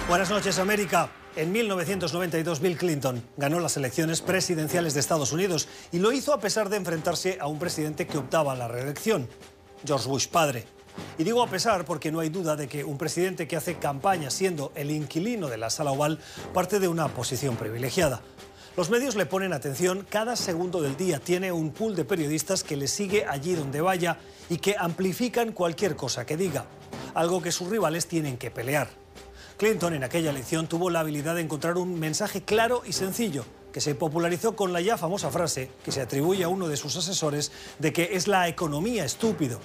Buenas noches, América. En 1992, Bill Clinton ganó las elecciones presidenciales de Estados Unidos y lo hizo a pesar de enfrentarse a un presidente que optaba a la reelección, George Bush padre. Y digo a pesar porque no hay duda de que un presidente que hace campaña siendo el inquilino de la Sala Oval parte de una posición privilegiada. Los medios le ponen atención cada segundo del día. Tiene un pool de periodistas que le sigue allí donde vaya y que amplifican cualquier cosa que diga, algo que sus rivales tienen que pelear. Clinton en aquella elección tuvo la habilidad de encontrar un mensaje claro y sencillo, que se popularizó con la ya famosa frase que se atribuye a uno de sus asesores de que es la economía, estúpido.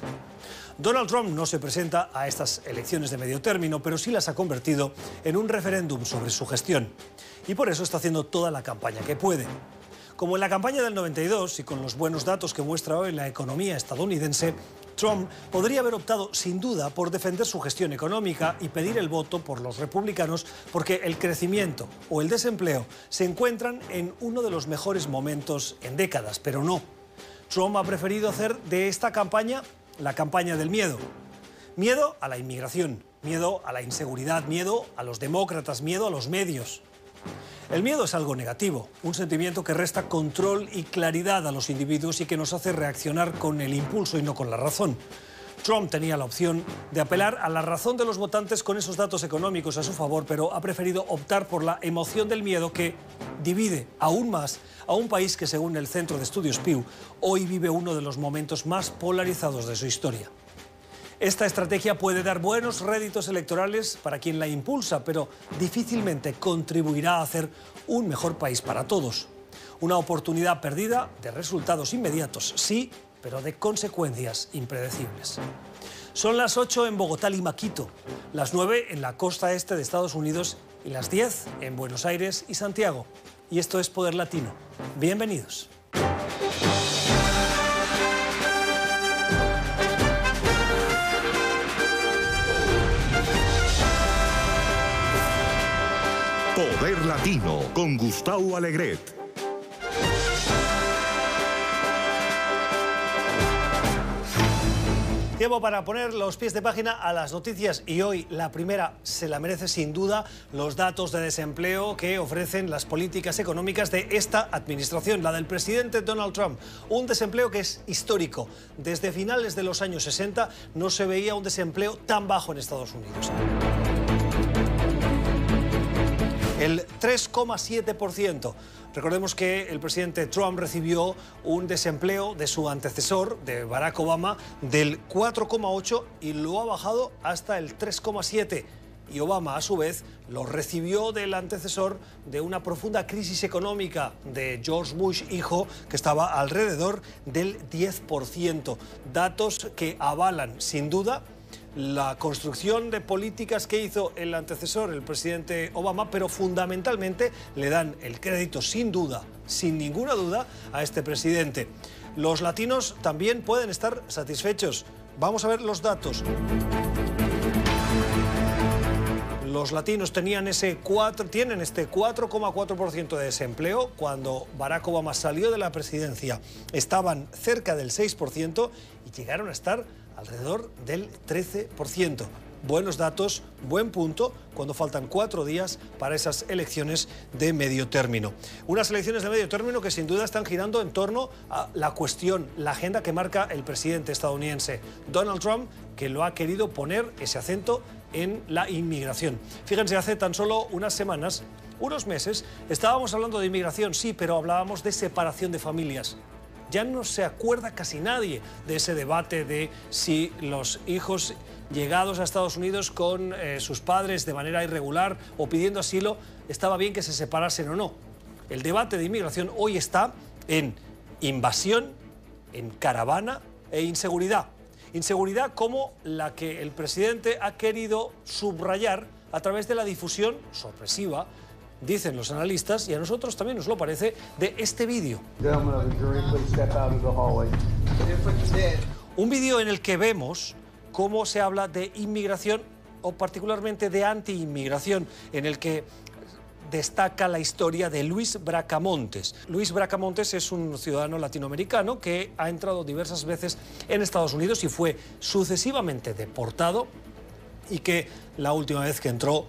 Donald Trump no se presenta a estas elecciones de medio término, pero sí las ha convertido en un referéndum sobre su gestión. Y por eso está haciendo toda la campaña que puede. Como en la campaña del 92 y con los buenos datos que muestra hoy la economía estadounidense, Trump podría haber optado sin duda por defender su gestión económica y pedir el voto por los republicanos porque el crecimiento o el desempleo se encuentran en uno de los mejores momentos en décadas, pero no. Trump ha preferido hacer de esta campaña la campaña del miedo. Miedo a la inmigración, miedo a la inseguridad, miedo a los demócratas, miedo a los medios. El miedo es algo negativo, un sentimiento que resta control y claridad a los individuos y que nos hace reaccionar con el impulso y no con la razón. Trump tenía la opción de apelar a la razón de los votantes con esos datos económicos a su favor, pero ha preferido optar por la emoción del miedo que divide aún más a un país que, según el Centro de Estudios Pew, hoy vive uno de los momentos más polarizados de su historia. Esta estrategia puede dar buenos réditos electorales para quien la impulsa, pero difícilmente contribuirá a hacer un mejor país para todos. Una oportunidad perdida de resultados inmediatos, sí, pero de consecuencias impredecibles. Son las 8 en Bogotá, Lima, Quito, las 9 en la costa este de Estados Unidos y las 10 en Buenos Aires y Santiago. Y esto es Poder Latino. Bienvenidos. Poder Latino con Gustavo Alegret. Tiempo para poner los pies de página a las noticias y hoy la primera se la merece sin duda los datos de desempleo que ofrecen las políticas económicas de esta administración, la del presidente Donald Trump. Un desempleo que es histórico. Desde finales de los años 60 no se veía un desempleo tan bajo en Estados Unidos. El 3,7%. Recordemos que el presidente Trump recibió un desempleo de su antecesor, de Barack Obama, del 4,8% y lo ha bajado hasta el 3,7%. Y Obama, a su vez, lo recibió del antecesor de una profunda crisis económica de George Bush, hijo, que estaba alrededor del 10%. Datos que avalan, sin duda, la construcción de políticas que hizo el antecesor, el presidente Obama, pero fundamentalmente le dan el crédito, sin duda, sin ninguna duda, a este presidente. Los latinos también pueden estar satisfechos. Vamos a ver los datos. Los latinos tienen este 4,4% de desempleo. Cuando Barack Obama salió de la presidencia estaban cerca del 6% y llegaron a estar alrededor del 13%. Buenos datos, buen punto, cuando faltan 4 días para esas elecciones de medio término. Unas elecciones de medio término que sin duda están girando en torno a la cuestión, la agenda que marca el presidente estadounidense Donald Trump, que lo ha querido poner ese acento en la inmigración. Fíjense, hace tan solo unas semanas, unos meses, estábamos hablando de inmigración, sí, pero hablábamos de separación de familias. Ya no se acuerda casi nadie de ese debate de si los hijos llegados a Estados Unidos con sus padres de manera irregular o pidiendo asilo, estaba bien que se separasen o no. El debate de inmigración hoy está en invasión, en caravana e inseguridad. Inseguridad como la que el presidente ha querido subrayar a través de la difusión sorpresiva, dicen los analistas, y a nosotros también nos lo parece, de este vídeo. Un vídeo en el que vemos cómo se habla de inmigración o particularmente de anti-inmigración, en el que destaca la historia de Luis Bracamontes. Luis Bracamontes es un ciudadano latinoamericano que ha entrado diversas veces en Estados Unidos y fue sucesivamente deportado y que la última vez que entró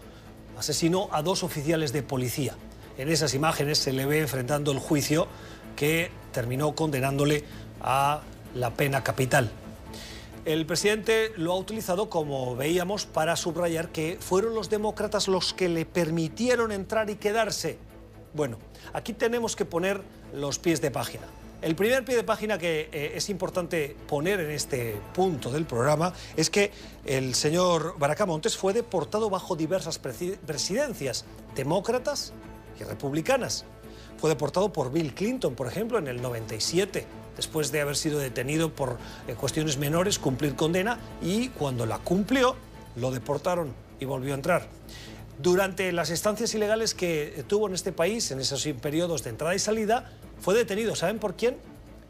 asesinó a 2 oficiales de policía. En esas imágenes se le ve enfrentando el juicio que terminó condenándole a la pena capital. El presidente lo ha utilizado, como veíamos, para subrayar que fueron los demócratas los que le permitieron entrar y quedarse. Bueno, aquí tenemos que poner los pies de página. El primer pie de página que es importante poner en este punto del programa es que el señor Bracamontes fue deportado bajo diversas presidencias, demócratas y republicanas. Fue deportado por Bill Clinton, por ejemplo, en el 97, después de haber sido detenido por cuestiones menores, cumplir condena, y cuando la cumplió, lo deportaron y volvió a entrar. Durante las estancias ilegales que tuvo en este país, en esos periodos de entrada y salida, fue detenido, ¿saben por quién?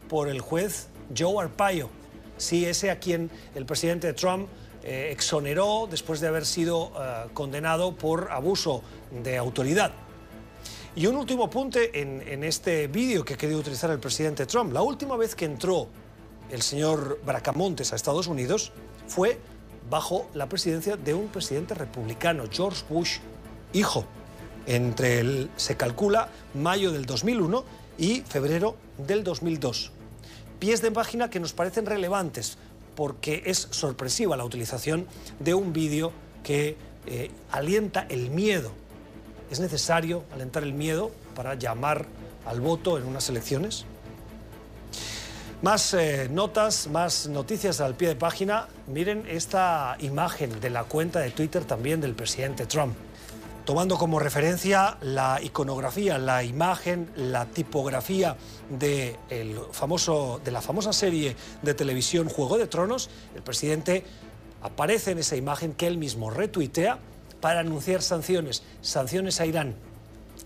Por el juez Joe Arpaio. Sí, ese a quien el presidente Trump exoneró después de haber sido condenado por abuso de autoridad. Y un último apunte en este vídeo que ha querido utilizar el presidente Trump. La última vez que entró el señor Bracamontes a Estados Unidos fue bajo la presidencia de un presidente republicano, George Bush, hijo, se calcula mayo del 2001 y febrero del 2002. Pies de página que nos parecen relevantes porque es sorpresiva la utilización de un vídeo que alienta el miedo. ¿Es necesario alentar el miedo para llamar al voto en unas elecciones? Más notas, más noticias al pie de página. Miren esta imagen de la cuenta de Twitter también del presidente Trump, tomando como referencia la iconografía, la imagen, la tipografía de la famosa serie de televisión Juego de Tronos. El presidente aparece en esa imagen que él mismo retuitea para anunciar sanciones a Irán,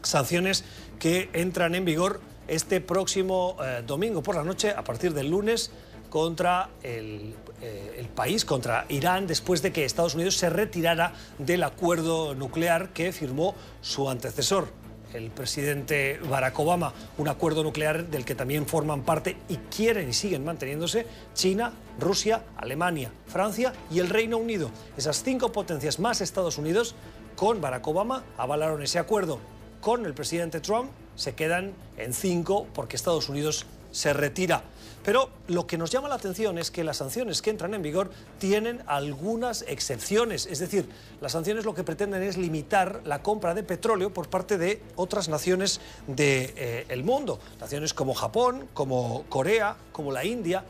sanciones que entran en vigor este próximo domingo por la noche, a partir del lunes, contra el país, contra Irán, después de que Estados Unidos se retirara del acuerdo nuclear que firmó su antecesor, el presidente Barack Obama. Un acuerdo nuclear del que también forman parte y quieren y siguen manteniéndose China, Rusia, Alemania, Francia y el Reino Unido. Esas 5 potencias más Estados Unidos, con Barack Obama, avalaron ese acuerdo. Con el presidente Trump se quedan en 5 porque Estados Unidos se retira. Pero lo que nos llama la atención es que las sanciones que entran en vigor tienen algunas excepciones. Es decir, las sanciones lo que pretenden es limitar la compra de petróleo por parte de otras naciones del mundo. Naciones como Japón, como Corea, como la India.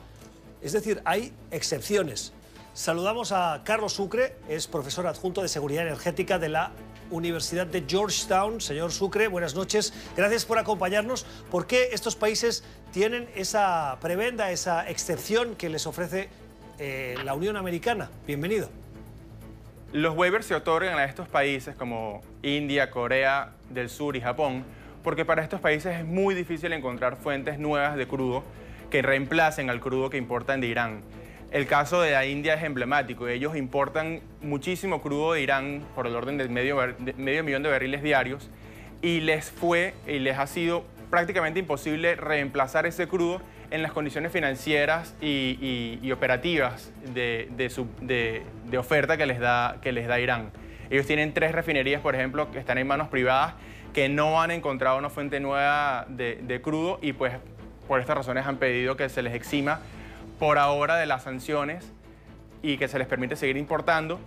Es decir, hay excepciones. Saludamos a Carlos Sucre, es profesor adjunto de Seguridad Energética de la Universidad de Georgetown. Señor Sucre, buenas noches. Gracias por acompañarnos. ¿Por qué estos países tienen esa prebenda, esa excepción que les ofrece la Unión Americana? Bienvenido. Los waivers se otorgan a estos países como India, Corea del Sur y Japón, porque para estos países es muy difícil encontrar fuentes nuevas de crudo que reemplacen al crudo que importan de Irán. El caso de la India es emblemático. Ellos importan muchísimo crudo de Irán por el orden de medio millón de barriles diarios y les ha sido prácticamente imposible reemplazar ese crudo en las condiciones financieras y operativas de oferta que les da Irán. Ellos tienen 3 refinerías, por ejemplo, que están en manos privadas, que no han encontrado una fuente nueva de crudo y pues por estas razones han pedido que se les exima por ahora de las sanciones y que se les permite seguir importando.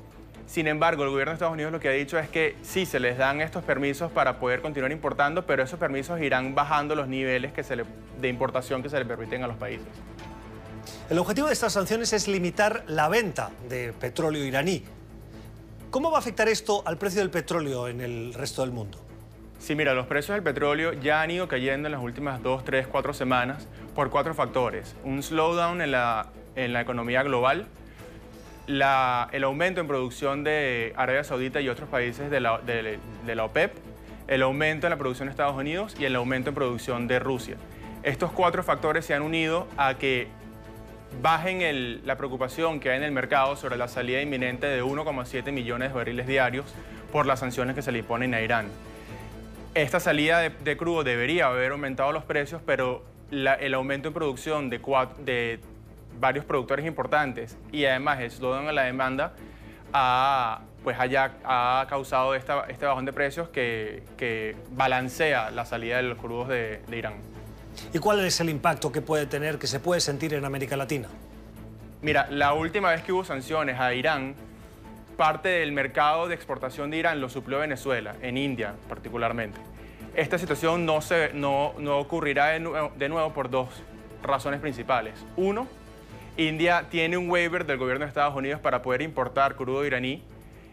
Sin embargo, el gobierno de Estados Unidos lo que ha dicho es que sí, se les dan estos permisos para poder continuar importando, pero esos permisos irán bajando los niveles de importación que se le permiten a los países. El objetivo de estas sanciones es limitar la venta de petróleo iraní. ¿Cómo va a afectar esto al precio del petróleo en el resto del mundo? Sí, mira, los precios del petróleo ya han ido cayendo en las últimas 2, 3, 4 semanas por 4 factores. Un slowdown en la economía global, el aumento en producción de Arabia Saudita y otros países de la OPEP, el aumento en la producción de Estados Unidos y el aumento en producción de Rusia. Estos 4 factores se han unido a que bajen la preocupación que hay en el mercado sobre la salida inminente de 1,7 millones de barriles diarios por las sanciones que se le imponen a Irán. Esta salida de crudo debería haber aumentado los precios, pero el aumento en producción de varios productores importantes y además el slowdown en la demanda ha causado este bajón de precios que balancea la salida de los crudos de Irán. ¿Y cuál es el impacto que puede tener, que se puede sentir en América Latina? Mira, la última vez que hubo sanciones a Irán, parte del mercado de exportación de Irán lo suplió Venezuela, en India particularmente. Esta situación no ocurrirá de nuevo por dos razones principales. Uno, India tiene un waiver del gobierno de Estados Unidos para poder importar crudo iraní.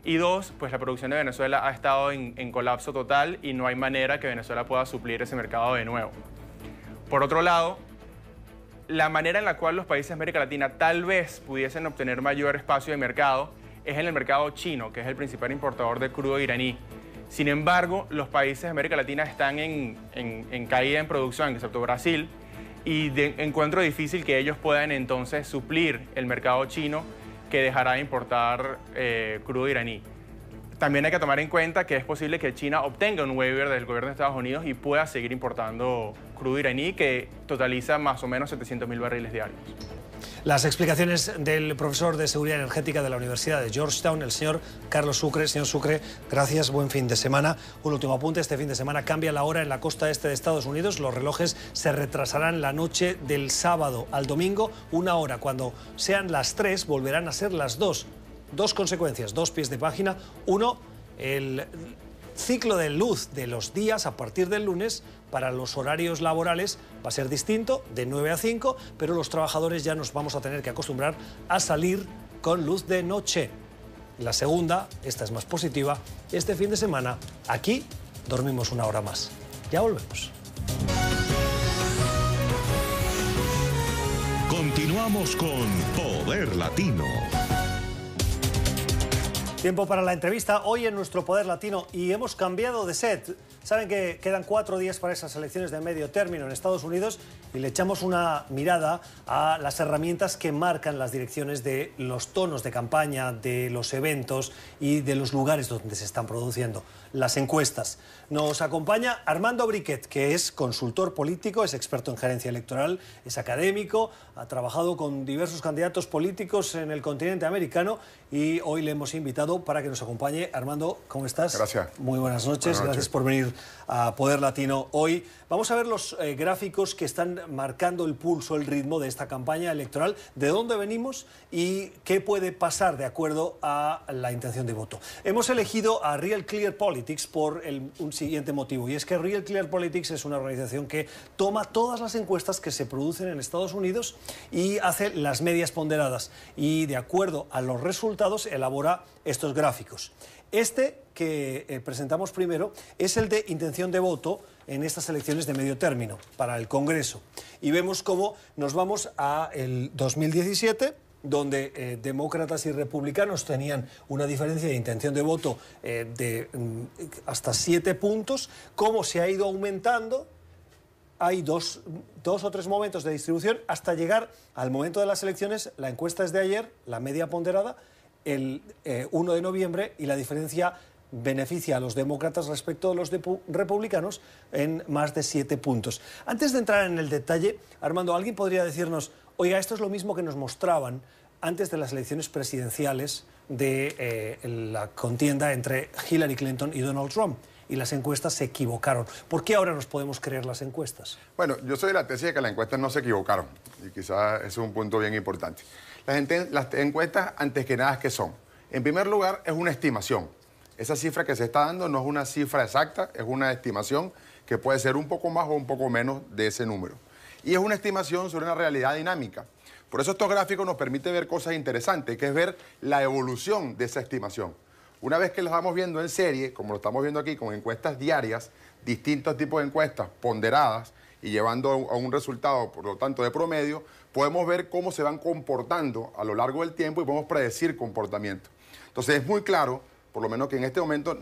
Y dos, pues la producción de Venezuela ha estado en colapso total y no hay manera que Venezuela pueda suplir ese mercado de nuevo. Por otro lado, la manera en la cual los países de América Latina tal vez pudiesen obtener mayor espacio de mercado es en el mercado chino, que es el principal importador de crudo iraní. Sin embargo, los países de América Latina están en caída en producción, excepto Brasil, y encuentro difícil que ellos puedan entonces suplir el mercado chino, que dejará de importar crudo iraní. También hay que tomar en cuenta que es posible que China obtenga un waiver del gobierno de Estados Unidos y pueda seguir importando crudo iraní, que totaliza más o menos 700.000 barriles diarios. Las explicaciones del profesor de Seguridad Energética de la Universidad de Georgetown, el señor Carlos Sucre. Señor Sucre, gracias, buen fin de semana. Un último apunte, este fin de semana cambia la hora en la costa este de Estados Unidos. Los relojes se retrasarán la noche del sábado al domingo, una hora. Cuando sean las 3 volverán a ser las 2. Dos consecuencias, dos pies de página. Uno, el ciclo de luz de los días a partir del lunes para los horarios laborales va a ser distinto, de 9 a 5, pero los trabajadores ya nos vamos a tener que acostumbrar a salir con luz de noche. La segunda, esta es más positiva, este fin de semana aquí dormimos una hora más. Ya volvemos. Continuamos con Poder Latino. Tiempo para la entrevista hoy en nuestro Poder Latino y hemos cambiado de set. Saben que quedan 4 días para esas elecciones de medio término en Estados Unidos y le echamos una mirada a las herramientas que marcan las direcciones de los tonos de campaña, de los eventos y de los lugares donde se están produciendo las encuestas. Nos acompaña Armando Briquet, que es consultor político, es experto en gerencia electoral, es académico, ha trabajado con diversos candidatos políticos en el continente americano y hoy le hemos invitado para que nos acompañe. Armando, ¿cómo estás? Gracias. Muy buenas noches. Gracias por venir a Poder Latino hoy. Vamos a ver los gráficos que están marcando el pulso, el ritmo de esta campaña electoral, de dónde venimos y qué puede pasar de acuerdo a la intención de voto. Hemos elegido a Real Clear Politics por un siguiente motivo, y es que Real Clear Politics es una organización que toma todas las encuestas que se producen en Estados Unidos y hace las medias ponderadas, y de acuerdo a los resultados elabora estos gráficos. Este que presentamos primero es el de intención de voto en estas elecciones de medio término para el Congreso. Y vemos cómo nos vamos a el 2017, donde demócratas y republicanos tenían una diferencia de intención de voto de hasta 7 puntos, cómo se ha ido aumentando. Hay dos o tres momentos de distribución hasta llegar al momento de las elecciones. La encuesta es de ayer, la media ponderada, el 1 de noviembre, y la diferencia beneficia a los demócratas respecto a los republicanos en más de 7 puntos. Antes de entrar en el detalle, Armando, ¿alguien podría decirnos, oiga, esto es lo mismo que nos mostraban antes de las elecciones presidenciales de la contienda entre Hillary Clinton y Donald Trump? Y las encuestas se equivocaron. ¿Por qué ahora nos podemos creer las encuestas? Bueno, yo soy de la tesis de que las encuestas no se equivocaron. Y quizás ese es un punto bien importante. Las encuestas, antes que nada, ¿qué son? En primer lugar, es una estimación. Esa cifra que se está dando no es una cifra exacta, es una estimación que puede ser un poco más o un poco menos de ese número. Y es una estimación sobre una realidad dinámica. Por eso estos gráficos nos permiten ver cosas interesantes, que es ver la evolución de esa estimación. Una vez que las vamos viendo en serie, como lo estamos viendo aquí, con encuestas diarias, distintos tipos de encuestas ponderadas y llevando a un resultado, por lo tanto, de promedio, podemos ver cómo se van comportando a lo largo del tiempo y podemos predecir comportamiento. Entonces es muy claro, por lo menos que en este momento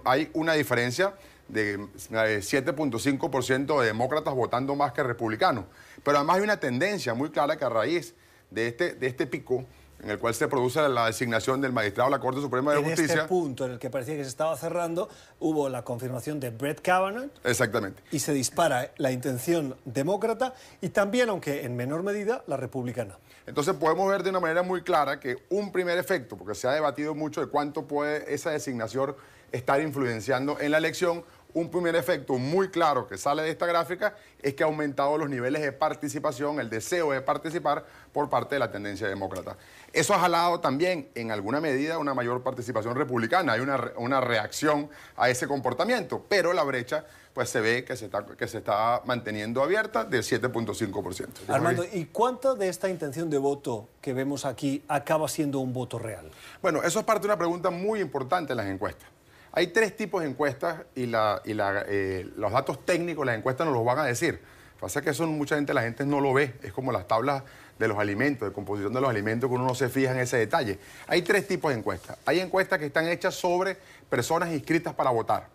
hay una diferencia de 7.5% de demócratas votando más que republicanos. Pero además hay una tendencia muy clara que a raíz de este pico en el cual se produce la designación del magistrado de la Corte Suprema de Justicia. En este punto en el que parecía que se estaba cerrando, hubo la confirmación de Brett Kavanaugh. Exactamente. Y se dispara la intención demócrata y también, aunque en menor medida, la republicana. Entonces podemos ver de una manera muy clara que un primer efecto, porque se ha debatido mucho de cuánto puede esa designación estar influenciando en la elección, un primer efecto muy claro que sale de esta gráfica es que ha aumentado los niveles de participación, el deseo de participar por parte de la tendencia demócrata. Eso ha jalado también, en alguna medida, una mayor participación republicana. Hay una reacción a ese comportamiento, pero la brecha pues se ve que se está manteniendo abierta del 7.5%. Armando, ¿y cuánta de esta intención de voto que vemos aquí acaba siendo un voto real? Bueno, eso es parte de una pregunta muy importante en las encuestas. Hay tres tipos de encuestas y los datos técnicos de las encuestas nos los van a decir. Lo que pasa es que eso la gente no lo ve. Es como las tablas de los alimentos, de composición de los alimentos, que uno no se fija en ese detalle. Hay tres tipos de encuestas. Hay encuestas que están hechas sobre personas inscritas para votar.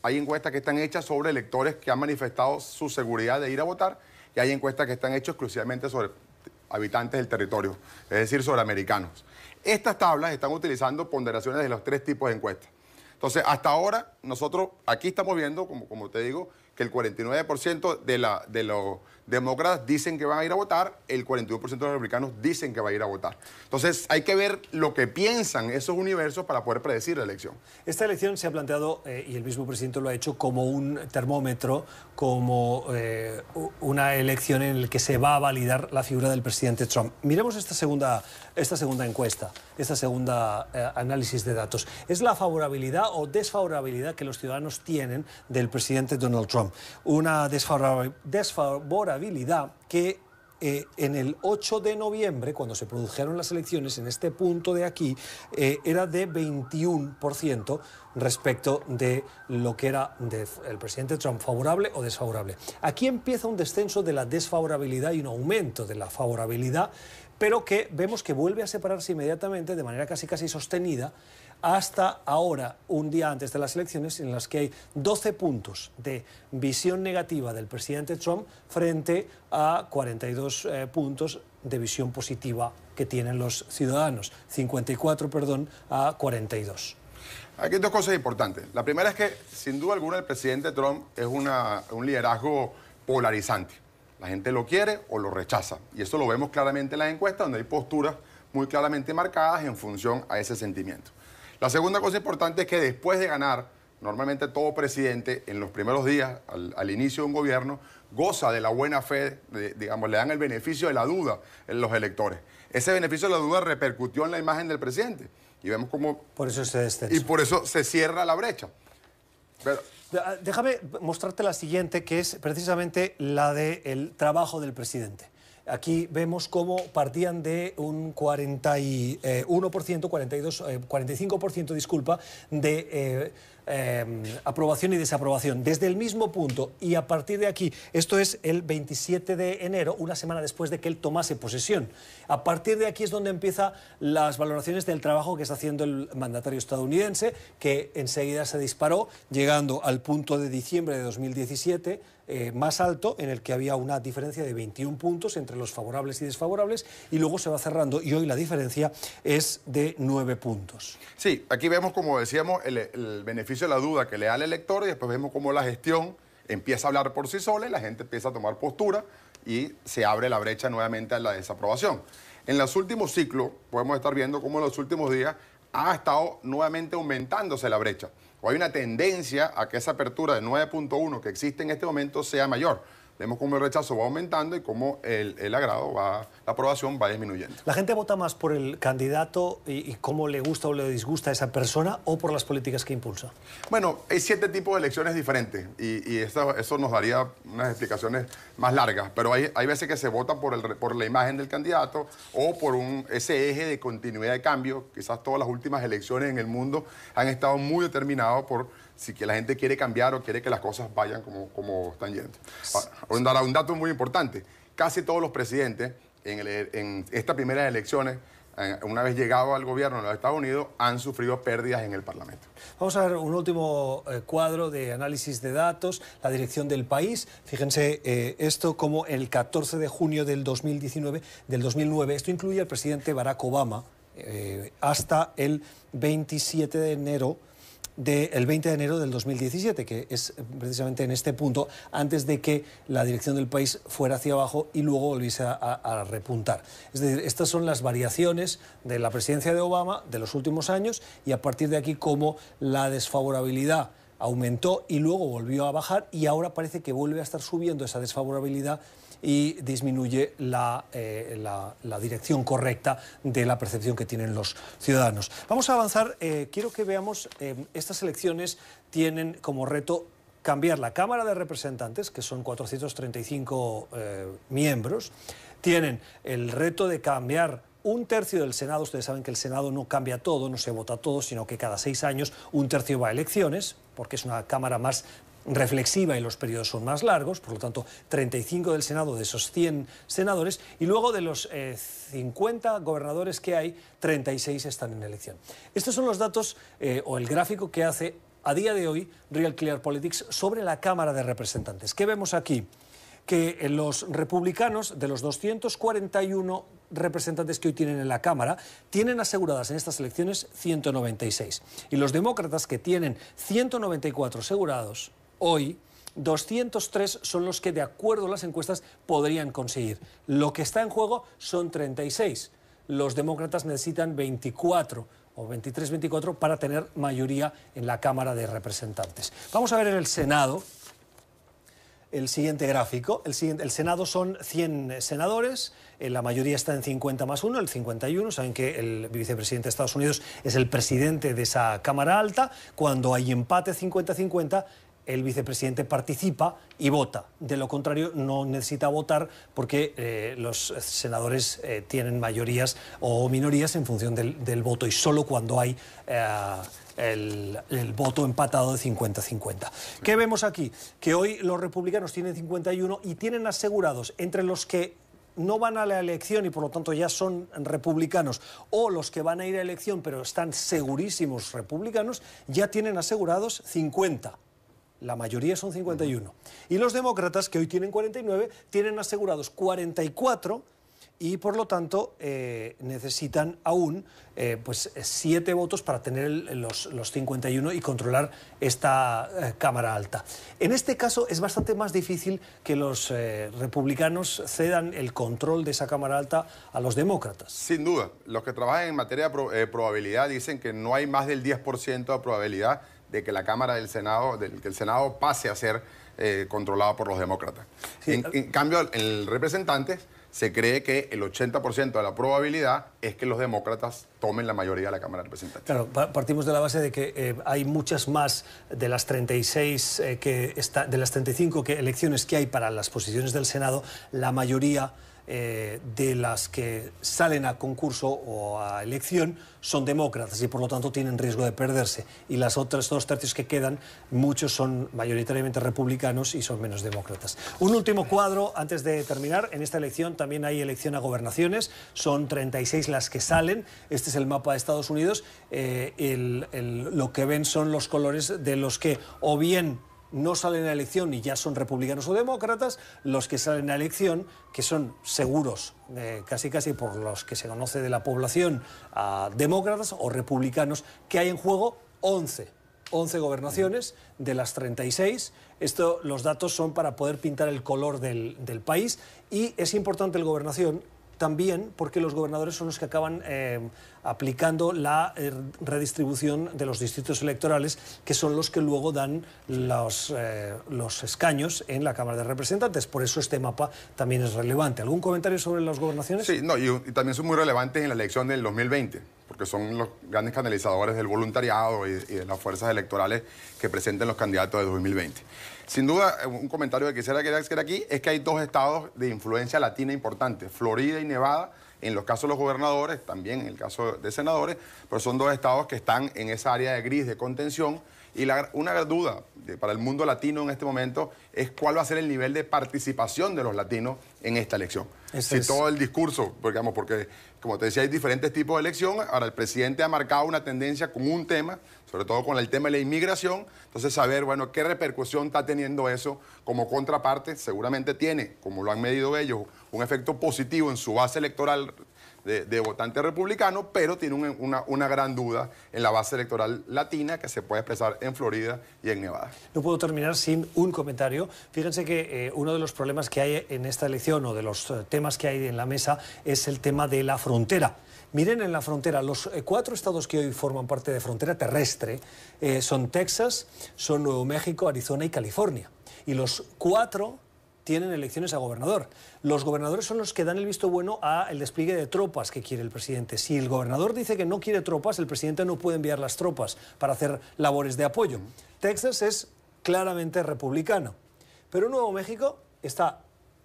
Hay encuestas que están hechas sobre electores que han manifestado su seguridad de ir a votar. Y hay encuestas que están hechas exclusivamente sobre habitantes del territorio, es decir, sobre americanos. Estas tablas están utilizando ponderaciones de los tres tipos de encuestas. Entonces, hasta ahora, nosotros aquí estamos viendo, como te digo, que el 49% de los demócratas dicen que van a ir a votar, el 41% de los republicanos dicen que va a ir a votar. Entonces, hay que ver lo que piensan esos universos para poder predecir la elección. Esta elección se ha planteado, y el mismo presidente lo ha hecho, como un termómetro, como una elección en la que se va a validar la figura del presidente Trump. Miremos esta segunda encuesta, esta segunda análisis de datos. Es la favorabilidad o desfavorabilidad que los ciudadanos tienen del presidente Donald Trump. Una desfavorabilidad que en el 8 de noviembre, cuando se produjeron las elecciones, en este punto de aquí, era de 21% respecto de lo que era el presidente Trump, favorable o desfavorable. Aquí empieza un descenso de la desfavorabilidad y un aumento de la favorabilidad, pero que vemos que vuelve a separarse inmediatamente de manera casi sostenida hasta ahora, un día antes de las elecciones, en las que hay 12 puntos de visión negativa del presidente Trump frente a 42 puntos de visión positiva que tienen los ciudadanos. 54, perdón, a 42. Aquí hay dos cosas importantes. La primera es que, sin duda alguna, el presidente Trump es un liderazgo polarizante. La gente lo quiere o lo rechaza. Y eso lo vemos claramente en las encuestas, donde hay posturas muy claramente marcadas en función a ese sentimiento. La segunda cosa importante es que después de ganar, normalmente todo presidente en los primeros días, al inicio de un gobierno, goza de la buena fe, digamos, le dan el beneficio de la duda en los electores. Ese beneficio de la duda repercutió en la imagen del presidente. Y vemos cómo... Por eso se descenso. Y por eso se cierra la brecha. Pero, déjame mostrarte la siguiente, que es precisamente la del trabajo del presidente. Aquí vemos cómo partían de un 45%, disculpa, de aprobación y desaprobación, desde el mismo punto, y a partir de aquí, esto es el 27 de enero, una semana después de que él tomase posesión. A partir de aquí es donde empiezan las valoraciones del trabajo que está haciendo el mandatario estadounidense, que enseguida se disparó, llegando al punto de diciembre de 2017, más alto, en el que había una diferencia de 21 puntos entre los favorables y desfavorables, y luego se va cerrando, y hoy la diferencia es de 9 puntos. Sí, aquí vemos, como decíamos, el beneficio de la duda que le da al elector, y después vemos cómo la gestión empieza a hablar por sí sola y la gente empieza a tomar postura y se abre la brecha nuevamente a la desaprobación. En los últimos ciclos podemos estar viendo cómo en los últimos días ha estado nuevamente aumentándose la brecha. O hay una tendencia a que esa apertura de 9.1 que existe en este momento sea mayor. Vemos cómo el rechazo va aumentando y cómo el agrado la aprobación va disminuyendo. ¿La gente vota más por el candidato y cómo le gusta o le disgusta a esa persona, o por las políticas que impulsa? Bueno, hay 7 tipos de elecciones diferentes y eso nos daría unas explicaciones más largas, pero hay veces que se vota por la imagen del candidato o por ese eje de continuidad de cambio. Quizás todas las últimas elecciones en el mundo han estado muy determinadas por si que la gente quiere cambiar o quiere que las cosas vayan como están yendo. Ahora, un dato muy importante. Casi todos los presidentes en estas primeras elecciones una vez llegado al gobierno de los Estados Unidos, han sufrido pérdidas en el Parlamento. Vamos a ver un último cuadro de análisis de datos, la dirección del país. Fíjense esto como el 14 de junio del 2009, esto incluye al presidente Barack Obama, hasta el 27 de enero, el 20 de enero del 2017, que es precisamente en este punto, antes de que la dirección del país fuera hacia abajo y luego volviese a repuntar. Es decir, estas son las variaciones de la presidencia de Obama de los últimos años, y a partir de aquí cómo la desfavorabilidad aumentó y luego volvió a bajar, y ahora parece que vuelve a estar subiendo esa desfavorabilidad y disminuye la dirección correcta de la percepción que tienen los ciudadanos. Vamos a avanzar. Quiero que veamos, estas elecciones tienen como reto cambiar la Cámara de Representantes, que son 435 miembros. Tienen el reto de cambiar un tercio del Senado. Ustedes saben que el Senado no cambia todo, no se vota todo, sino que cada 6 años un tercio va a elecciones, porque es una Cámara más reflexiva y los periodos son más largos, por lo tanto 35 del Senado de esos 100 senadores, y luego de los 50 gobernadores que hay, 36 están en elección. Estos son los datos o el gráfico que hace a día de hoy Real Clear Politics sobre la Cámara de Representantes. ¿Qué vemos aquí? Que los republicanos, de los 241 representantes que hoy tienen en la Cámara, tienen aseguradas en estas elecciones 196. Y los demócratas, que tienen 194 asegurados, hoy 203 son los que, de acuerdo a las encuestas, podrían conseguir. Lo que está en juego son 36. Los demócratas necesitan 24 o 23-24 para tener mayoría en la Cámara de Representantes. Vamos a ver en el Senado el siguiente gráfico. El Senado son 100 senadores, la mayoría está en 50 más 1, el 51. Saben que el vicepresidente de Estados Unidos es el presidente de esa Cámara Alta. Cuando hay empate 50-50, el vicepresidente participa y vota. De lo contrario, no necesita votar, porque los senadores tienen mayorías o minorías en función del voto, y solo cuando hay el voto empatado de 50-50. ¿Qué vemos aquí? Que hoy los republicanos tienen 51 y tienen asegurados, entre los que no van a la elección y por lo tanto ya son republicanos, o los que van a ir a elección pero están segurísimos republicanos, ya tienen asegurados 50. La mayoría son 51. Y los demócratas, que hoy tienen 49, tienen asegurados 44, y por lo tanto necesitan aún 7 votos para tener los 51 y controlar esta Cámara Alta. En este caso es bastante más difícil que los republicanos cedan el control de esa Cámara Alta a los demócratas. Sin duda. Los que trabajan en materia de probabilidad dicen que no hay más del 10% de probabilidad de que la Cámara del Senado, que el Senado pase a ser controlado por los demócratas. Sí. En cambio, en el representante se cree que el 80% de la probabilidad es que los demócratas tomen la mayoría de la Cámara de Representantes. Claro, partimos de la base de que hay muchas más de las 36, de las 35 elecciones que hay para las posiciones del Senado. La mayoría de las que salen a concurso o a elección son demócratas y por lo tanto tienen riesgo de perderse, y las otras 2 tercios que quedan, muchos son mayoritariamente republicanos y son menos demócratas. Un último cuadro antes de terminar. En esta elección también hay elección a gobernaciones, son 36 las que salen. Este es el mapa de Estados Unidos. Lo que ven son los colores de los que o bien no salen a elección y ya son republicanos o demócratas, los que salen a elección, que son seguros, casi por los que se conoce de la población, a demócratas o republicanos, que hay en juego 11 gobernaciones de las 36. Los datos son para poder pintar el color del país, y es importante el gobernación también porque los gobernadores son los que acaban aplicando la redistribución de los distritos electorales, que son los que luego dan los escaños en la Cámara de Representantes. Por eso este mapa también es relevante. ¿Algún comentario sobre las gobernaciones? Sí, no, y también son muy relevantes en la elección del 2020, porque son los grandes canalizadores del voluntariado y de las fuerzas electorales que presenten los candidatos de 2020. Sin duda, un comentario que quisiera hacer aquí es que hay 2 estados de influencia latina importantes, Florida y Nevada, en los casos de los gobernadores, también en el caso de senadores, pero son 2 estados que están en esa área de gris de contención. Y una duda para el mundo latino en este momento es cuál va a ser el nivel de participación de los latinos en esta elección. Si todo el discurso, digamos, porque como te decía, hay diferentes tipos de elección. Ahora, el presidente ha marcado una tendencia con un tema, sobre todo con el tema de la inmigración. Entonces, saber, bueno, qué repercusión está teniendo eso como contraparte. Seguramente tiene, como lo han medido ellos, un efecto positivo en su base electoral de votantes republicanos, pero tiene una gran duda en la base electoral latina que se puede expresar en Florida y en Nevada. No puedo terminar sin un comentario. Fíjense que uno de los problemas que hay en esta elección o de los temas que hay en la mesa es el tema de la frontera. Miren en la frontera, los 4 estados que hoy forman parte de frontera terrestre son Texas, son Nuevo México, Arizona y California. Y los 4 tienen elecciones a gobernador. Los gobernadores son los que dan el visto bueno al despliegue de tropas que quiere el presidente. Si el gobernador dice que no quiere tropas, el presidente no puede enviar las tropas para hacer labores de apoyo. Texas es claramente republicano, pero Nuevo México está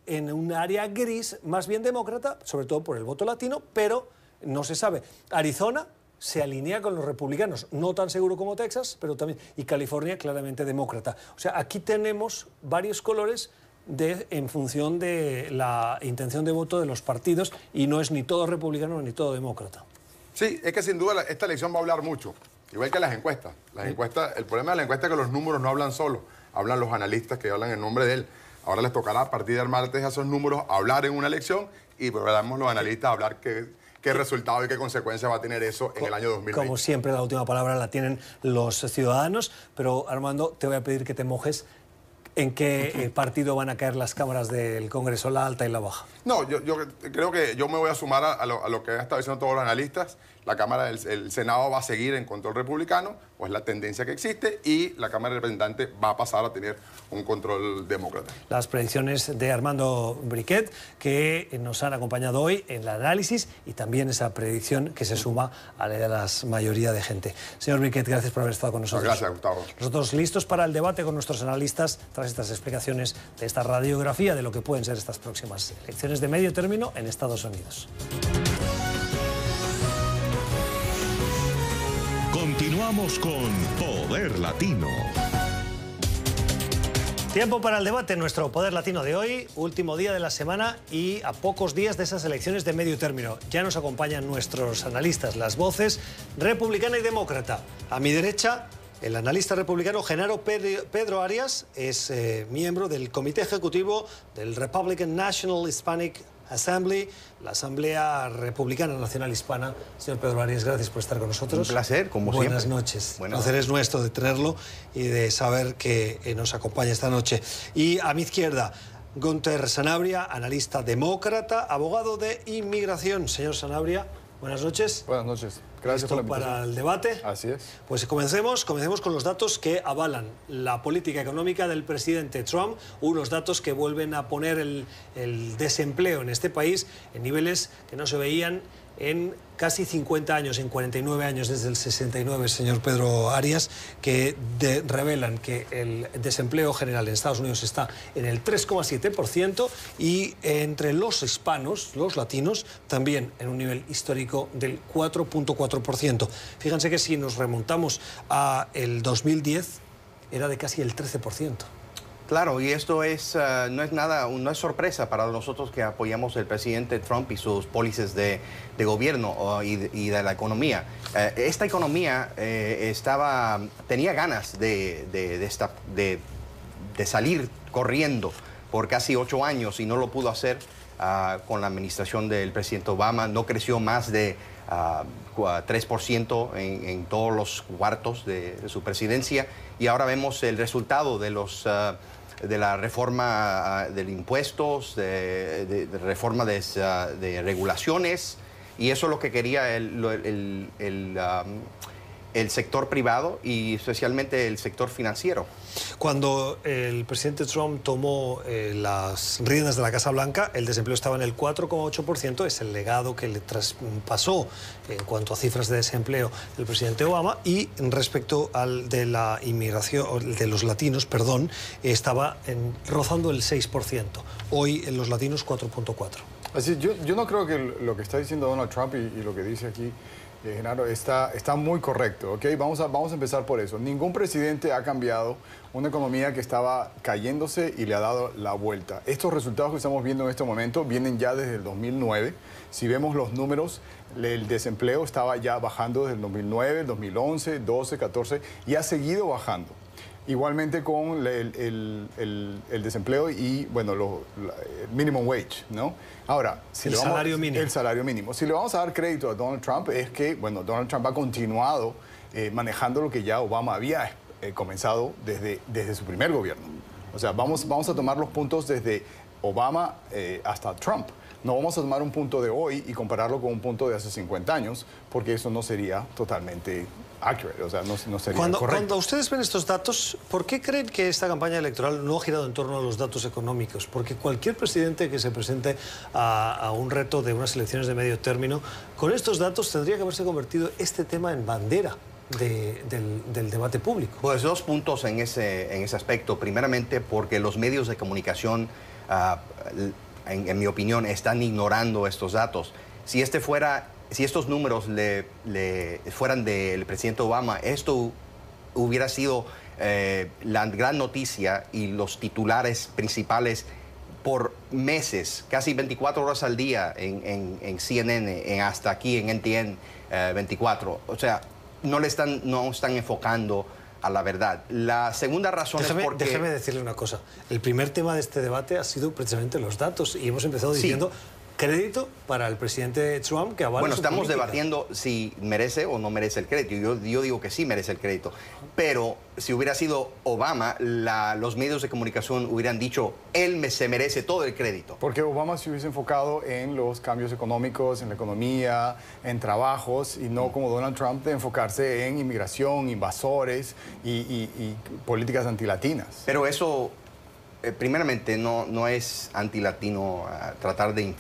en un área gris, más bien demócrata, sobre todo por el voto latino, pero no se sabe. Arizona se alinea con los republicanos, no tan seguro como Texas, pero también. Y California claramente demócrata. O sea, aquí tenemos varios colores en función de la intención de voto de los partidos, y no es ni todo republicano ni todo demócrata. Sí, es que sin duda esta elección va a hablar mucho, igual que las encuestas. El problema de la encuesta es que los números no hablan solos, hablan los analistas que hablan en nombre de él. Ahora les tocará a partir del martes a esos números hablar en una elección y veremos los analistas hablar qué resultado y qué consecuencias va a tener eso en el año 2020. Como siempre, la última palabra la tienen los ciudadanos, pero Armando, te voy a pedir que te mojes. ¿En qué partido van a caer las cámaras del Congreso, la alta y la baja? No, yo creo que yo me voy a sumar a lo que han estado diciendo todos los analistas. La Cámara, el Senado va a seguir en control republicano, pues la tendencia que existe, y la Cámara de Representantes va a pasar a tener un control demócrata. Las predicciones de Armando Briquet, que nos han acompañado hoy en el análisis, y también esa predicción que se suma a la de la mayoría de gente. Señor Briquet, gracias por haber estado con nosotros. Gracias, Gustavo. Nosotros listos para el debate con nuestros analistas tras estas explicaciones de esta radiografía de lo que pueden ser estas próximas elecciones de medio término en Estados Unidos. Continuamos con Poder Latino. Tiempo para el debate, nuestro Poder Latino de hoy, último día de la semana y a pocos días de esas elecciones de medio término. Ya nos acompañan nuestros analistas, las voces republicana y demócrata. A mi derecha, el analista republicano Genaro Pedro Arias es miembro del Comité Ejecutivo del Republican National Hispanic Assembly, la Asamblea Republicana Nacional Hispana. Señor Pedro Arias, gracias por estar con nosotros. Un placer, como siempre. Buenas noches. Buenas. El placer es nuestro de tenerlo y de saber que nos acompaña esta noche. Y a mi izquierda, Gunther Sanabria, analista demócrata, abogado de inmigración. Señor Sanabria, buenas noches. Buenas noches. Gracias por la invitación. Para el debate. Así es. Pues comencemos con los datos que avalan la política económica del presidente Trump, unos datos que vuelven a poner el desempleo en este país en niveles que no se veían en casi 50 años, en 49 años desde el 69, señor Pedro Arias, que revelan que el desempleo general en Estados Unidos está en el 3,7% y entre los hispanos, los latinos, también en un nivel histórico del 4,4%. Fíjense que si nos remontamos a el 2010 era de casi el 13%. Claro, y esto no es sorpresa para nosotros que apoyamos al presidente Trump y sus políticas de gobierno y de la economía. Esta economía tenía ganas de salir corriendo por casi 8 años y no lo pudo hacer con la administración del presidente Obama. No creció más de 3% en todos los cuartos de su presidencia, y ahora vemos el resultado de la reforma de impuestos, de reforma de regulaciones, y eso es lo que quería el sector privado y especialmente el sector financiero. Cuando el presidente Trump tomó las riendas de la Casa Blanca, el desempleo estaba en el 4,8%, es el legado que le traspasó en cuanto a cifras de desempleo el presidente Obama, y respecto al de la inmigración, de los latinos, perdón, estaba rozando el 6%. Hoy en los latinos 4,4%. Así, yo no creo que lo que está diciendo Donald Trump y lo que dice aquí Genaro, está muy correcto, ¿ok? Vamos a empezar por eso. Ningún presidente ha cambiado una economía que estaba cayéndose y le ha dado la vuelta. Estos resultados que estamos viendo en este momento vienen ya desde el 2009. Si vemos los números, el desempleo estaba ya bajando desde el 2009, el 2011, 12, 14 y ha seguido bajando. Igualmente con el desempleo y, bueno, el minimum wage, ¿no? Ahora, si el salario mínimo. El salario mínimo. Si le vamos a dar crédito a Donald Trump es que, bueno, Donald Trump ha continuado manejando lo que ya Obama había comenzado desde su primer gobierno. O sea, vamos a tomar los puntos desde Obama hasta Trump. No vamos a tomar un punto de hoy y compararlo con un punto de hace 50 años, porque eso no sería totalmente accurate, o sea, no sería correcto. Cuando ustedes ven estos datos, ¿por qué creen que esta campaña electoral no ha girado en torno a los datos económicos? Porque cualquier presidente que se presente a un reto de unas elecciones de medio término, con estos datos tendría que haberse convertido este tema en bandera del debate público. Pues dos puntos en ese aspecto. Primeramente, porque los medios de comunicación, en mi opinión, están ignorando estos datos. Si estos números fueran del presidente Obama, esto hubiera sido la gran noticia y los titulares principales por meses, casi 24 horas al día en CNN, hasta aquí en NTN 24. O sea, no están enfocando a la verdad. La segunda razón es porque... Déjeme decirle una cosa. El primer tema de este debate ha sido precisamente los datos y hemos empezado diciendo crédito para el presidente Trump que avala su estamos política. debatiendo si merece o no merece el crédito. Yo digo que sí merece el crédito. Pero si hubiera sido Obama, los medios de comunicación hubieran dicho, él se merece todo el crédito. Porque Obama se hubiese enfocado en los cambios económicos, en la economía, en trabajos, y no como Donald Trump de enfocarse en inmigración, invasores y políticas antilatinas. Pero eso... primeramente, no es antilatino tratar de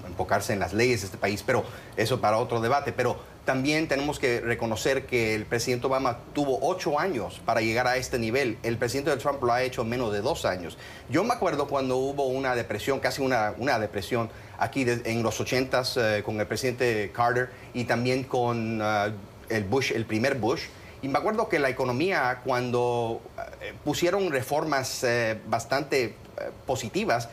enfocarse en las leyes de este país, pero eso para otro debate. Pero también tenemos que reconocer que el presidente Obama tuvo 8 años para llegar a este nivel. El presidente Trump lo ha hecho en menos de 2 años. Yo me acuerdo cuando hubo una depresión, casi una depresión aquí en los 80s con el presidente Carter y también con el primer Bush. Y me acuerdo que la economía, cuando pusieron reformas bastante positivas,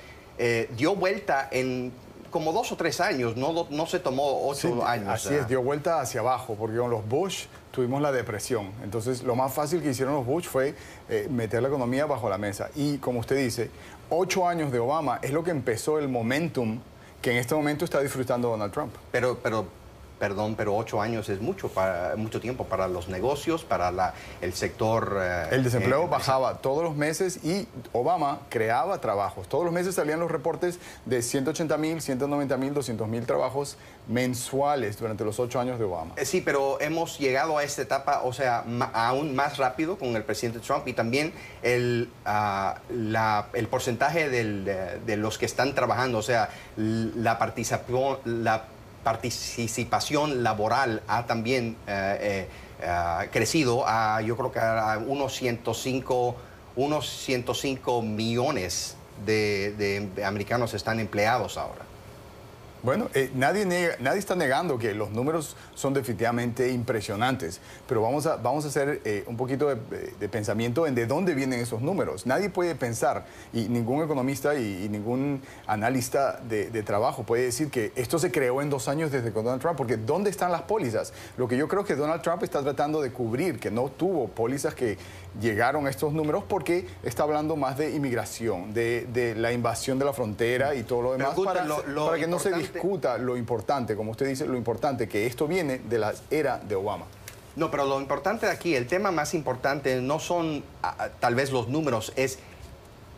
dio vuelta en como 2 o 3 años, no se tomó 8 años. Así es, dio vuelta hacia abajo, porque con los Bush tuvimos la depresión. Entonces, lo más fácil que hicieron los Bush fue meter la economía bajo la mesa. Y, como usted dice, 8 años de Obama es lo que empezó el momentum que en este momento está disfrutando Donald Trump. Pero 8 años es mucho tiempo para los negocios, para el sector... el desempleo bajaba todos los meses y Obama creaba trabajos. Todos los meses salían los reportes de 180,000, 190,000, 200,000 trabajos mensuales durante los 8 años de Obama. Sí, pero hemos llegado a esta etapa, o sea, aún más rápido con el presidente Trump y también el porcentaje de los que están trabajando, o sea, la participación laboral ha también crecido a, yo creo que a unos 105 millones de americanos están empleados ahora. Bueno, nadie está negando que los números son definitivamente impresionantes, pero vamos a hacer un poquito de pensamiento en de dónde vienen esos números. Nadie puede pensar, y ningún economista y ningún analista de trabajo puede decir que esto se creó en 2 años desde Donald Trump, porque ¿dónde están las pólizas? Lo que yo creo que Donald Trump está tratando de cubrir, que no tuvo pólizas que llegaron a estos números, porque está hablando más de inmigración, de la invasión de la frontera y todo lo demás, para que no se discuta lo importante, como usted dice, lo importante, que esto viene de la era de Obama. No, pero lo importante de aquí, el tema más importante no son tal vez los números, es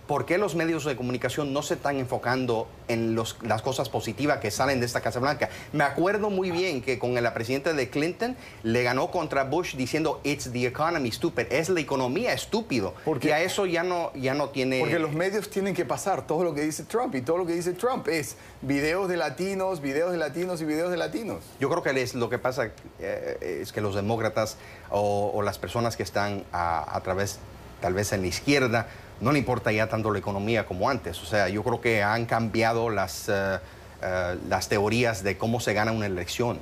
por qué los medios de comunicación no se están enfocando en las cosas positivas que salen de esta Casa Blanca. Me acuerdo muy bien que con la presidenta de Clinton le ganó contra Bush diciendo "It's the economy, stupid". Es la economía, estúpido. Porque a eso ya no tiene... Porque los medios tienen que pasar todo lo que dice Trump, y todo lo que dice Trump es videos de latinos, videos de latinos y videos de latinos. Yo creo que lo que pasa es que los demócratas o las personas que están a través, tal vez en la izquierda, no le importa ya tanto la economía como antes. O sea, yo creo que han cambiado las teorías de cómo se gana una elección.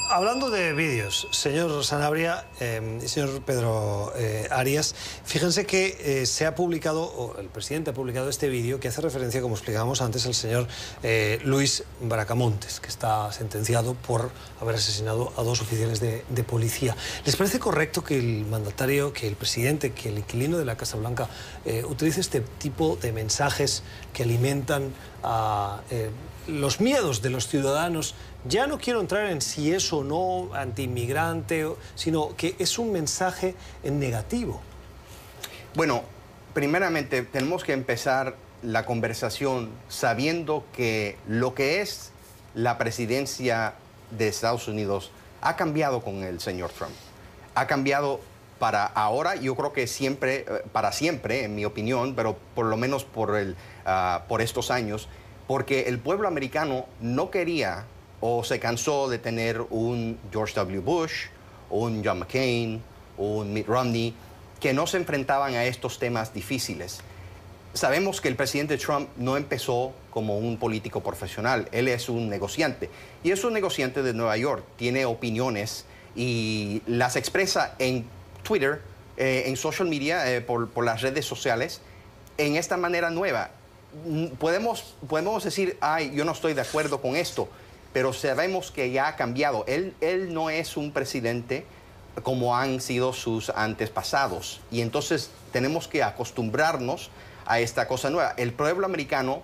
Hablando de vídeos, señor Sanabria y señor Pedro Arias, fíjense que se ha publicado, o el presidente ha publicado este vídeo que hace referencia, como explicábamos antes, al señor Luis Bracamontes, que está sentenciado por haber asesinado a 2 oficiales de policía. ¿Les parece correcto que el mandatario, que el presidente, que el inquilino de la Casa Blanca utilice este tipo de mensajes que alimentan a los miedos de los ciudadanos? Ya no quiero entrar en si es o no antiinmigrante, sino que es un mensaje en negativo. Bueno, primeramente tenemos que empezar la conversación sabiendo que lo que es la presidencia de Estados Unidos ha cambiado con el señor Trump. Ha cambiado para ahora, yo creo que siempre, para siempre, en mi opinión, pero por lo menos por estos años, porque el pueblo americano no quería o se cansó de tener un George W. Bush, un John McCain, un Mitt Romney, que no se enfrentaban a estos temas difíciles. Sabemos que el presidente Trump no empezó como un político profesional, él es un negociante. Y es un negociante de Nueva York, tiene opiniones y las expresa en Twitter, en social media, por las redes sociales, en esta manera nueva. Podemos decir, ay, yo no estoy de acuerdo con esto, pero sabemos que ya ha cambiado. Él no es un presidente como han sido sus antepasados. Y entonces tenemos que acostumbrarnos a esta cosa nueva. El pueblo americano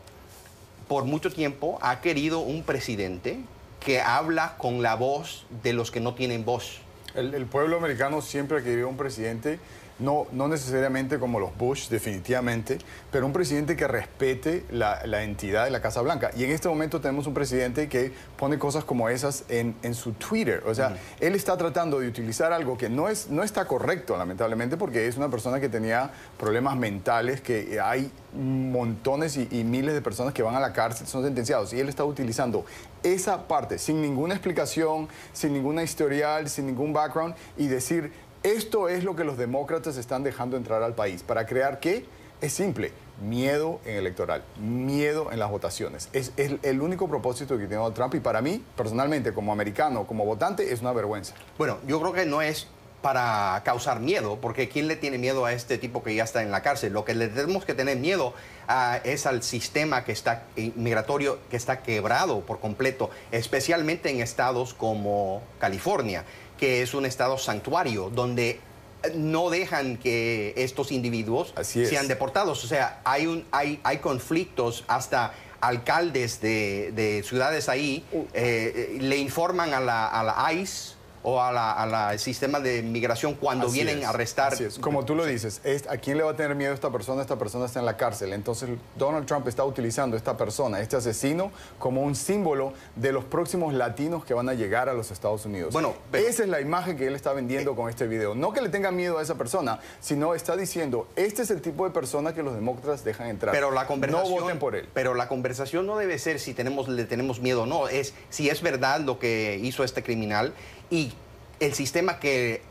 por mucho tiempo ha querido un presidente que habla con la voz de los que no tienen voz. El pueblo americano siempre ha querido un presidente, no necesariamente como los Bush, definitivamente, pero un presidente que respete la entidad de la Casa Blanca. Y en este momento tenemos un presidente que pone cosas como esas en su Twitter. O sea, él está tratando de utilizar algo que no está correcto, lamentablemente, porque es una persona que tenía problemas mentales, que hay montones y miles de personas que van a la cárcel, son sentenciados. Y él está utilizando esa parte sin ninguna explicación, sin ninguna historial, sin ningún background, y decir: esto es lo que los demócratas están dejando entrar al país. ¿Para crear qué? Es simple: miedo en electoral, miedo en las votaciones. Es el único propósito que tiene Donald Trump, y para mí, personalmente, como americano, como votante, es una vergüenza. Bueno, yo creo que no es para causar miedo, porque ¿quién le tiene miedo a este tipo que ya está en la cárcel? Lo que le tenemos que tener miedo es al sistema que está migratorio, que está quebrado por completo, especialmente en estados como California, que es un estado santuario, donde no dejan que estos individuos sean deportados. O sea, hay conflictos, hasta alcaldes de ciudades ahí le informan a la ICE o al sistema de migración cuando vienen a arrestar. Así es. Como tú lo dices, ¿a quién le va a tener miedo esta persona? Esta persona está en la cárcel. Entonces Donald Trump está utilizando a esta persona, este asesino, como un símbolo de los próximos latinos que van a llegar a los Estados Unidos. Bueno, esa es la imagen que él está vendiendo con este video. No que le tenga miedo a esa persona, sino está diciendo: este es el tipo de persona que los demócratas dejan entrar. Pero la conversación, no voten por él. Pero la conversación no debe ser si le tenemos miedo o no. Es si es verdad lo que hizo este criminal y el sistema que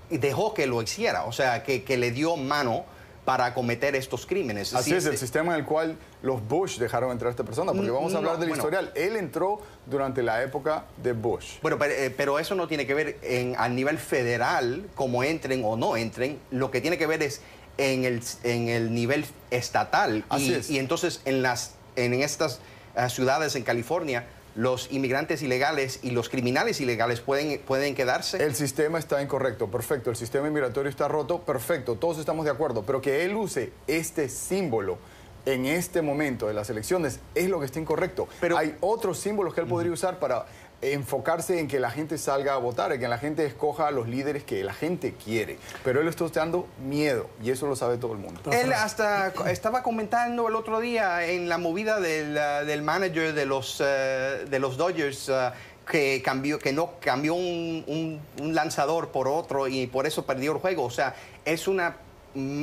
dejó que lo hiciera, o sea, que le dio mano para cometer estos crímenes. Así es, el sistema en el cual los Bush dejaron entrar a esta persona, porque vamos a hablar del historial. Él entró durante la época de Bush. Bueno, pero eso no tiene que ver a nivel federal, como entren o no entren. Lo que tiene que ver es en el nivel estatal. Así es. Y entonces en estas ciudades en California, los inmigrantes ilegales y los criminales ilegales pueden quedarse. El sistema está incorrecto, perfecto. El sistema inmigratorio está roto, perfecto. Todos estamos de acuerdo. Pero que él use este símbolo en este momento de las elecciones es lo que está incorrecto. Pero hay otros símbolos que él podría usar para enfocarse en que la gente salga a votar, en que la gente escoja a los líderes que la gente quiere. Pero él está dando miedo, y eso lo sabe todo el mundo. Él hasta estaba comentando el otro día en la movida del manager de los Dodgers, que no cambió un lanzador por otro y por eso perdió el juego. O sea, es una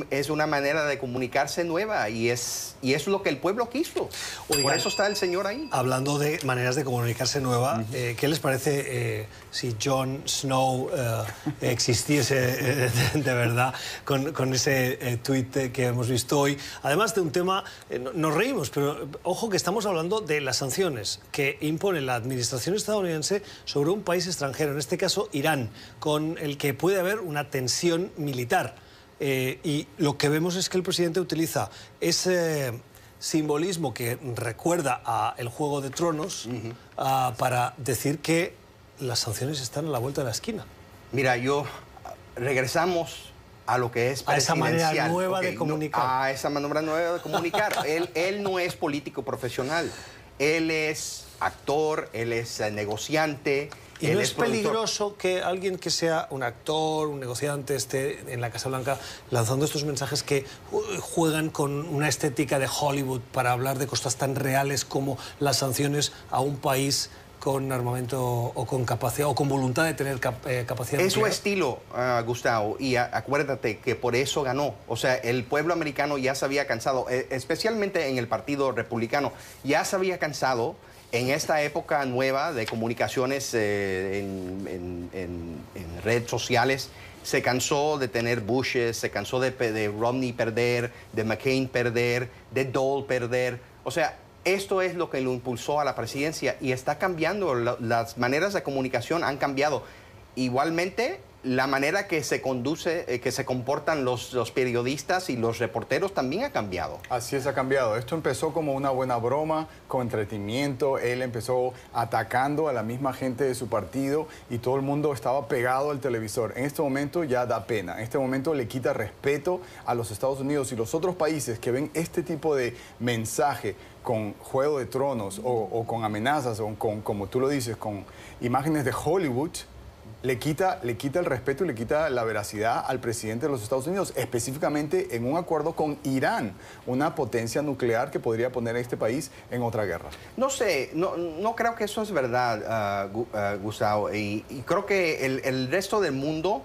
es una manera de comunicarse nueva y es lo que el pueblo quiso. Oigan, por eso está el señor ahí. Hablando de maneras de comunicarse nueva, ¿qué les parece si Jon Snow existiese de verdad con ese tuit que hemos visto hoy? Además de un tema, nos reímos, pero ojo que estamos hablando de las sanciones que impone la administración estadounidense sobre un país extranjero, en este caso Irán, con el que puede haber una tensión militar. Y lo que vemos es que el presidente utiliza ese simbolismo que recuerda a el Juego de Tronos para decir que las sanciones están a la vuelta de la esquina. Mira, regresamos a lo que es presidencial. A esa manera nueva de comunicar. A esa manera nueva de comunicar. Él no es político profesional. Él es actor, él es negociante. ¿Y no es peligroso que alguien que sea un actor, un negociante, esté en la Casa Blanca lanzando estos mensajes que juegan con una estética de Hollywood para hablar de cosas tan reales como las sanciones a un país con armamento o con capacidad o con voluntad de tener capacidad? Es su estilo, Gustavo, y acuérdate que por eso ganó. O sea, el pueblo americano ya se había cansado, especialmente en el Partido Republicano, ya se había cansado en esta época nueva de comunicaciones en redes sociales. Se cansó de tener Bushes, se cansó de Romney perder, de McCain perder, de Dole perder. O sea, esto es lo que lo impulsó a la presidencia y está cambiando. Las maneras de comunicación han cambiado. Igualmente, la manera que se conduce, que se comportan los periodistas y los reporteros también ha cambiado. Así es, ha cambiado. Esto empezó como una buena broma, con entretenimiento. Él empezó atacando a la misma gente de su partido y todo el mundo estaba pegado al televisor. En este momento ya da pena. En este momento le quita respeto a los Estados Unidos y los otros países que ven este tipo de mensaje con Juego de Tronos o con amenazas o con, como tú lo dices, con imágenes de Hollywood. Le quita el respeto y le quita la veracidad al presidente de los Estados Unidos, específicamente en un acuerdo con Irán, una potencia nuclear que podría poner a este país en otra guerra. No sé, no creo que eso es verdad, Gustavo, y creo que el resto del mundo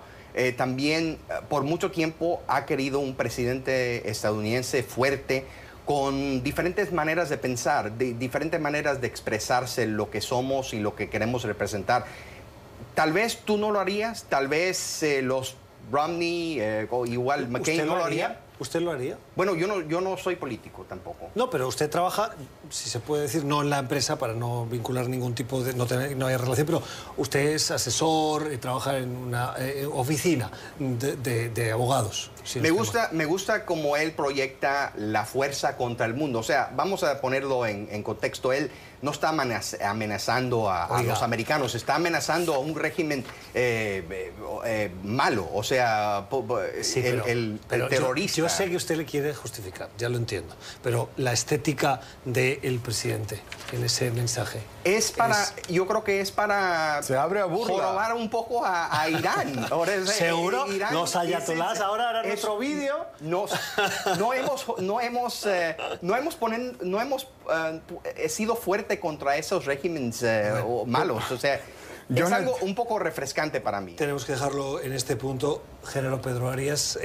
también por mucho tiempo ha querido un presidente estadounidense fuerte, con diferentes maneras de pensar, diferentes maneras de expresarse lo que somos y lo que queremos representar. Tal vez tú no lo harías, tal vez los Romney o igual McCain no lo haría. ¿Usted lo haría? Bueno, yo no soy político tampoco. No, pero usted trabaja, si se puede decir, no en la empresa para no vincular ningún tipo de... no hay relación, pero usted es asesor y trabaja en una oficina de abogados. Si me gusta cómo él proyecta la fuerza contra el mundo. O sea, vamos a ponerlo en contexto. Él no está amenazando a los americanos, está amenazando a un régimen malo, o sea, sí, el terrorista. Yo sé que usted le quiere justificar, ya lo entiendo, pero la estética del presidente en ese mensaje... yo creo que es para... Se abre a burla. Jorobar un poco a Irán. ¿Seguro? Irán, los ayatolás ahora harán otro vídeo. No hemos sido fuerte contra esos regímenes malos. O sea, es algo un poco refrescante para mí. Tenemos que dejarlo en este punto. General Pedro Arias,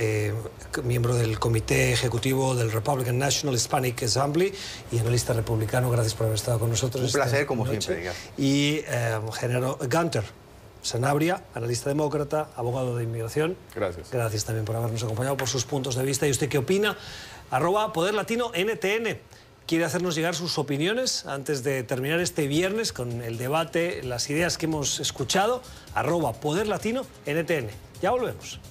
miembro del Comité Ejecutivo del Republican National Hispanic Assembly y analista republicano, gracias por haber estado con nosotros. Un placer, como siempre. Y General Gunter Sanabria, analista demócrata, abogado de inmigración. Gracias. Gracias también por habernos acompañado, por sus puntos de vista. ¿Y usted qué opina? @PoderLatinoNTN. ¿Quiere hacernos llegar sus opiniones antes de terminar este viernes con el debate, las ideas que hemos escuchado? @PoderLatinoNTN. Ya volvemos.